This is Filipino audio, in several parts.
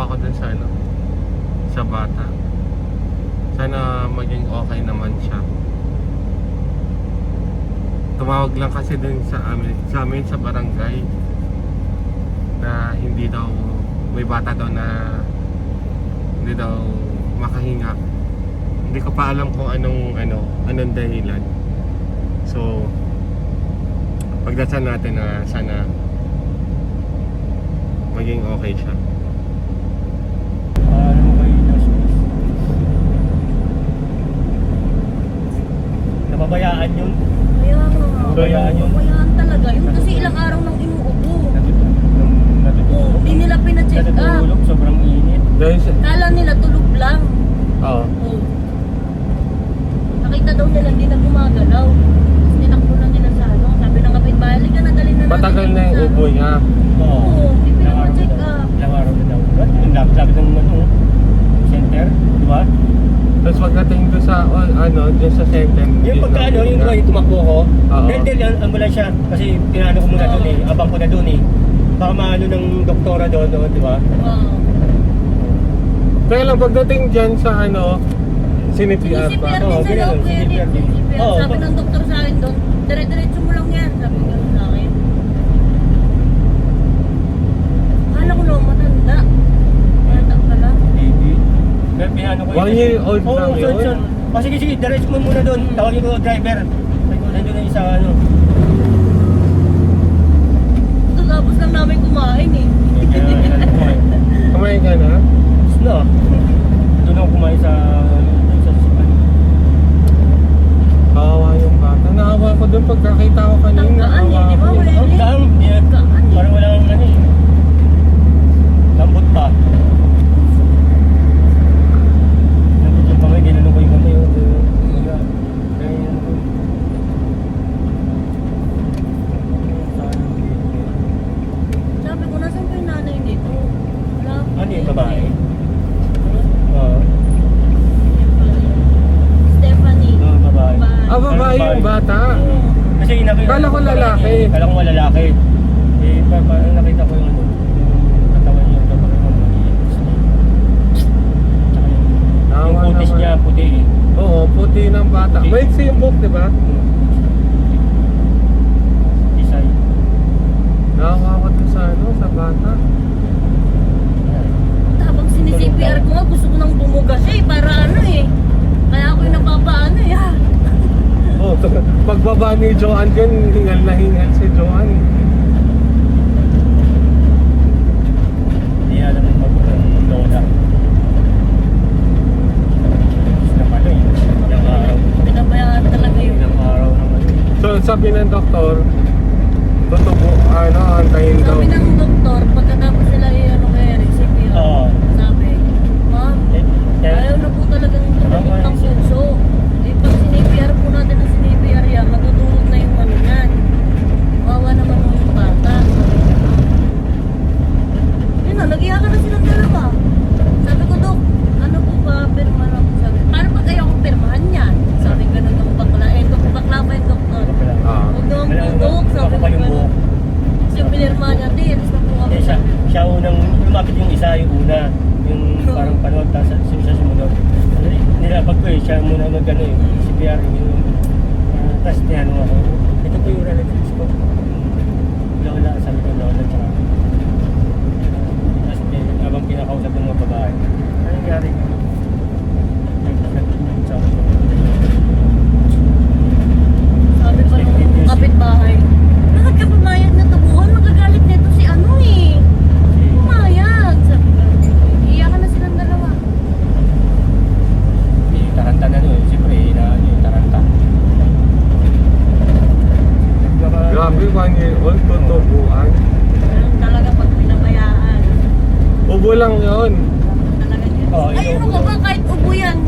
naawa ko dun sa ano, sa bata. Sana maging okay naman siya. Tumawag lang kasi dun sa amin sa barangay na hindi daw, may bata daw na hindi daw makahinga. Hindi ko pa alam kung anong dahilan. So pagdasal natin na sana maging okay siya. Ano mo kayo napabayaan yun? Kaya nga. Napabayaan yun? Napabayaan talaga. Yung kasi ilang araw nang inuubo. Natutulog. Hindi nila pina-check up. Natutulog, sobrang init. Dahil sa... Kala nila tulog lang. Oo. Oo. Nakita daw nila hindi na gumagalaw. Tapos tinakbo na nila sa ano. Sabi ng kapitbahay, "Halika na, dalhin na natin." Matagal na yung sa ubo niya. Oo, hindi pina-check up. Ilang araw na daw. Yung lapit ng center, di ba? Tapos pagdating doon sa doon sa center. Yung pagka yung diba, yung tumakbo ko, Oo. dahil yung ambulansya, kasi pinano ko muna doon abang ko na doon baka maano ng doktora doon, di ba? Oo. Kaya lang pagdating dyan sa CNPR pa. CPR Oo, din sa ganun, loob, kuya, CPR din. CPR. Oo, Sabi ng doktor sa akin doon, dire-diretso mo lang yan. Sabi gano'n sa akin. Kala ko lang matanda. Bata pala. Baby. Kaya pinano ko 1 year old lang yun? Sige, diretso mo muna doon. Tawagin ko driver. Sabi ko, nandun na isa Ito tapos lang namin kumain eh. Kumain ka na? No. Doon ako kumain sa Kawawa yung bata. Naawa ko doon pagkakita ko kanina. Tangkaan eh, di ba? Wala Ang eh. daan, parang walang lambot pa. Lambot yung kamay, ginano ko yung kamay. Sabi ko, nasan pa yung nanay nito? Wala. Ano yung babae? Oo. Stephanie. Babae. Ah, babae yung bata. Kasi nakita Kala ko lalaki. Kala ko lalaki. Parang nakita ko yung yung katawan niya, parang maliit. Tsaka yung putis naman. niya, puti Oo, puti ng bata. Puti. Maiksi yung buhok, di ba? Isay. Naawa ko doon sa bata. Habang sinisipr ko nga, gusto ko nang bumuga siya eh. Para kaya ako yung napapaano eh. Ah. Oh, pagbaba ni Joanne dyan, hingal na hingal si Joanne. Hindi alam ng lola. Gusto pala ilang araw. Pinabayaan talaga yun. Ilang araw naman. So sabi ng doktor, tutubo, antayin daw. Sabi ng doktor, pagkatapos sila kaya CPR. Oo. Sabi, "Ma'am, ayaw na po talagang tumabot ng puso. Eh, pag sinipr po natin ang sinipr yan, matutulog na yung yan. Wawa naman mo yung bata." Yun na, nag-iyakan na silang dalawa. Sabi ko, "Dok, ano po ba, pirma lang?" Sabi, "Paano pag ayaw kong pirmahan yan?" Sabi, "Ganun ng bakla." Bakla pa yung doktor. Ah. Huwag naman po, Dok. Sabi ko, "Ganun." Kasi yung pinirma niya, "Alis na po kami." Siya unang lumapit yung isa, yung una. Yung parang panood, tapos siya sumunod. Nilapag ko siya muna mag-ano CPR. Tapos tinanong ako, "Ito po yung relatives ko." Lola, sabi ko lola, tsaka. Tapos habang pinakausap ng mga babae, "Ano nangyari?" Sabi pa nung kapitbahay, "Bakit ka pumayag na tubuhan? Magagalit nito si ano eh." Pumayag. Sabi ko, iiyakan na silang dalawa. Taranta na nun, siyempre, yung taranta. Grabe, 1 year old, tutubuan. Ganun talaga pag pinabayaan. Ubo lang yun. Talaga yun. Oo, Ay, ano ka ba? Kahit ubo yan.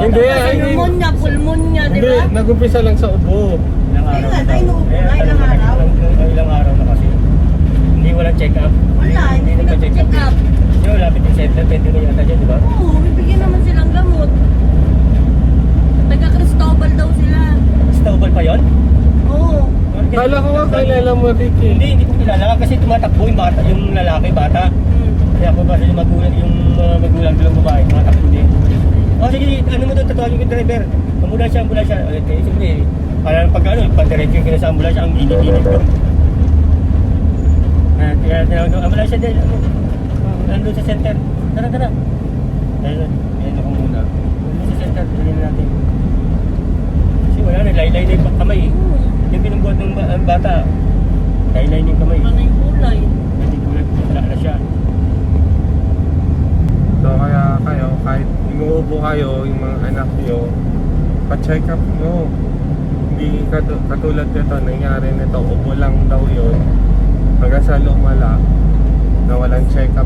Hindi, Kasi pneumonia, pulmonya, di Hindi, ba? nag-umpisa lang sa ubo. Ilang araw Ay, na ay, daw. ilang talagang araw? ilang araw na kasi. Hindi walang check-up. Wala, hindi pinag-check up. Yung lapit yung center, pwede na yata dyan, di ba? Oo, bibigyan naman silang gamot. Taga Cristobal daw sila. Stable pa yon? Oo. Kala ko nga kilala mo, Ricky. Hindi ko kilala kasi tumatakbo yung bata, yung lalaki, bata. Kaya po kasi yung magulang dalawang babae, mga kapatid. Oh, sige, ano mo doon, tatuagin ko yung driver. Ambulansya. Sige, para pag pag-diretso yung sa ambulansya, ang init-init ko. Kaya tinawag ko, ambulansya din, nandun sa center. Tara. Ayun ako muna. Nandun sa center, dali na natin. Kasi wala na, laylay na yung kamay. Yung pinambuhat ng bata, laylay na yung kamay. Ano yung kulay? Hindi ko wala na siya. So kaya kayo, kahit inuubo kayo, yung mga anak nyo, pa-check up nyo. Hindi katulad nito, nangyari nito, ubo lang daw yun. Hanggang sa lumala, na walang check up.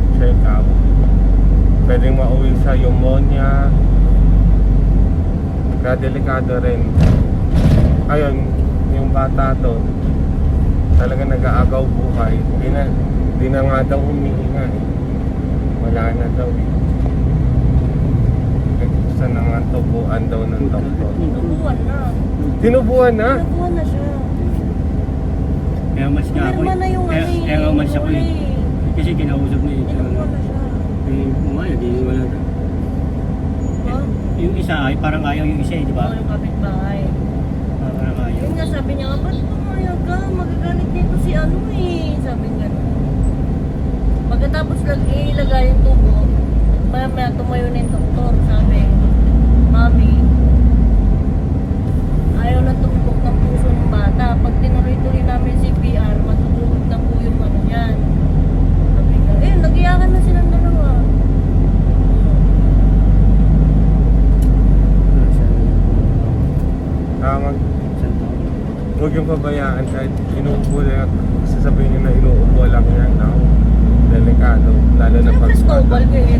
Pwedeng mauwi sa pneumonia. Kaya delikado rin. Ayun, yung bata to, talaga nag-aagaw buhay. Hindi na nga daw humihinga eh. Wala na daw eh. Gusto na nga tubuan daw ng doktor. Tubuan na. Tinubuan na? Tubuan na siya. Kaya mas nga ako. Pirma na yung ano eh. Kaya umalis ako eh. Kasi kinausap niya eh. Tinubuan na siya. Umayag eh, wala na. Ha? Yung isa ay parang ayaw yung isa eh, di ba? Yung kapitbahay. Parang ayaw. Yun nga sabi niya, ba't pumayag ka? Magagalit dito si ano eh. Sabi nga. Pagkatapos lang ilagay yung tubo, maya tumayo na yung doktor. Sabi, Mami, ayaw na tumutok ng puso ng bata. Pag tinuloy-tuloy namin CPR, matutulog na po yung ano yan. Sabi nga, nag-iyakan na silang dalawa. Huwag yung pabayaan kahit inuubo lang. Sasabihin nyo na inuubo lang yan. Delikado. Lalo na pag Cristobal ko eh.